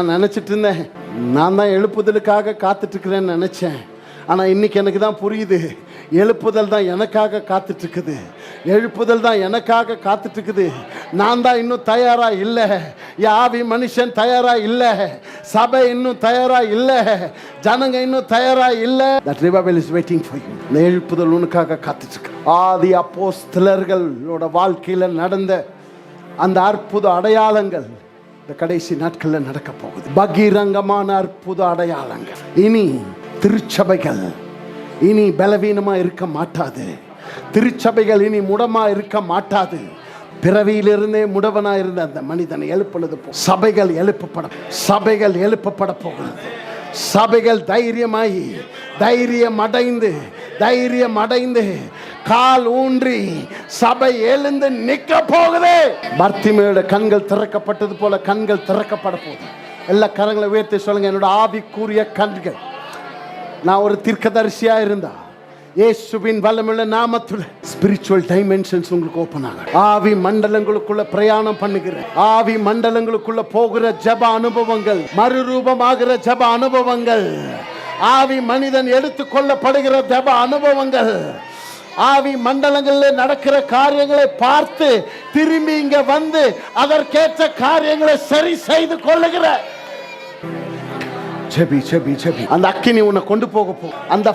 நான் நினச்சிட்டு இருந்தேன், நான் தான் எழுப்புதலுக்காக காத்துட்டு இருக்கிறேன்னு நினச்சேன். ஆனால் இன்னைக்கு எனக்கு தான் புரியுது, எழுப்புதல் தான் எனக்காக காத்துட்டு இருக்குது. எழுப்புதல் தான் எனக்காக காத்துட்டு இருக்குது. நான் தான் இன்னும் தயாரா இல்லை, யாவி மனுஷன் தயாரா இல்லை, சபை இன்னும் தயாரா இல்லை, ஜனங்க இன்னும் தயாரா இல்லை. That revival is waiting for you. இந்த எழுப்புதல் உனக்காக காத்துட்டு இருக்கு. ஆதி அப்போஸ்தலர்களோட வாழ்க்கையில் நடந்த அந்த அற்புத அடையாளங்கள் இந்த கடைசி நாட்களில் நடக்க போகுது. பகிரங்கமான அற்புத அடையாளங்கள். இனி திருச்சபைகள் இனி பலவீனமா இருக்க மாட்டாது. திருச்சபைகள் இனி முடமா இருக்க மாட்டாது. பிறவியிலிருந்தே முடவனா இருந்த அந்த மனிதனை எழுப்புனது போ சபைகள் எழுப்பப்பட போகிறது. சபைகள் தைரியம் அடைந்து கால் ஊன்றி சபை எழுந்து நிற்க போகுது. பர்த்திமேயோட கண்கள் திறக்கப்பட்டது போல கண்கள் திறக்கப்பட போகுது. எல்லா கரங்களை உயர்த்தி சொல்லுங்க, என்னோட ஆவிக்குரிய கண்கள். நான் ஒரு தீர்க்கதரிசியா இருந்தா இயேசுவின் வல்லமையுள்ள நாமத்துல ஸ்பிரிச்சுவல் டைமென்ஷன்ஸ் உங்களுக்கு ஓபன் ஆகும். ஆவி மண்டலங்களுக்குள்ள பிரயாணம் பண்ணுகிறேன். ஆவி மண்டலங்களுக்குள்ள போகிற ஜெப அனுபவங்கள், மறுரூபமாகிற ஜெப அனுபவங்கள், ஆவி மனிதன் எடுத்துக்கொள்ளப்படுகிற ஜெப அனுபவங்கள், ஆவி மண்டலங்களில் நடக்கிற காரியங்களை பார்த்து திரும்பி இங்க வந்து அதற்கேற்ற காரியங்களை சரி செய்து கொள்ளுகிற செபி அந்த அக்கினி உன்னை கொண்டு போக போ. அந்த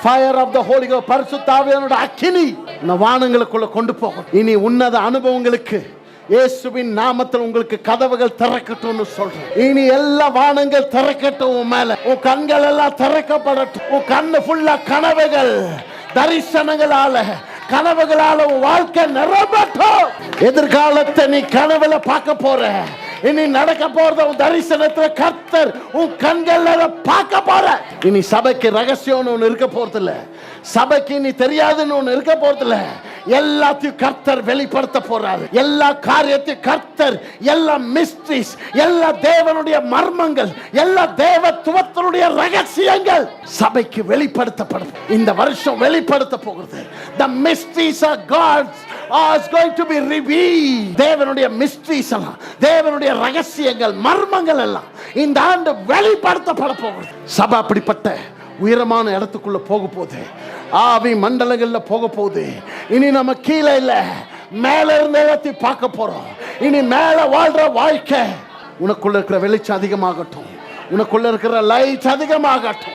fire of the holy ghost, பரிசுத்த ஆவியானவருடைய அக்கினி இந்த வானங்களுக்குள்ள கொண்டு போகும். இனி உன்னத அனுபவங்களுக்கு இயேசுவின் நாமத்தில் உங்களுக்கு கதவுகள் திறக்கட்டும்னு சொல்றேன். இனி எல்லா வானங்கள் திறக்கட்டும். உன் மேல உன் கண்கள் எல்லாம் திறக்கப்படட்டும். உன் கண்ணு ஃபுல்லா கனவுகள், தரிசனங்களால, கனவுகளால உன் வாழ்க்கை நிரம்பட்டும். எதிர்காலத்தை நீ கனவுல பார்க்க போற. இனி நடக்க போறத உன் தரிசனத்துல கர்த்தர் உன் கண்கள்ல பார்க்க போற. இனி சபைக்கு ரகசியம்னு ஒண்ணு இருக்க போறதில்ல. சபைக்கு இனி தெரியாதுன்னு ஒண்ணு இருக்க போறதில்ல. எல்லாத்தையும் கர்த்தர் வெளிப்படுத்த போறாரு. எல்லா காரியத்தையும் கர்த்தர், எல்லா மிஸ்ட்ரிஸ், எல்லா தேவனுடைய மர்மங்கள், எல்லா தேவத்துவத்தினுடைய ரகசியங்கள் சபைக்கு வெளிப்படுத்தப்படும். இந்த வருஷம் வெளிப்படுத்த போகிறது. The mysteries of God is going to be revealed. தேவனுடைய மிஸ்ட்ரிஸ் எல்லாம், தேவனுடைய ரகசியங்கள், மர்மங்கள் எல்லாம் இந்த ஆண்டு வெளிப்படுத்தப்பட போகிறது. சபை அப்படிப்பட்ட உயரமான இடத்துக்குள்ள போக போகுது. ஆவி மண்டலங்கள்ல போக போகுது. இனி நம்ம கீழே இல்ல, மேல இருந்து எல்லாத்தையும் பார்க்க போறோம். இனி மேல வாழ்ற வாழ்க்கை. உனக்குள்ள இருக்கிற வெளிச்சம் அதிகமாகட்டும். உனக்குள்ள இருக்கிற லைட் அதிகமாகட்டும்.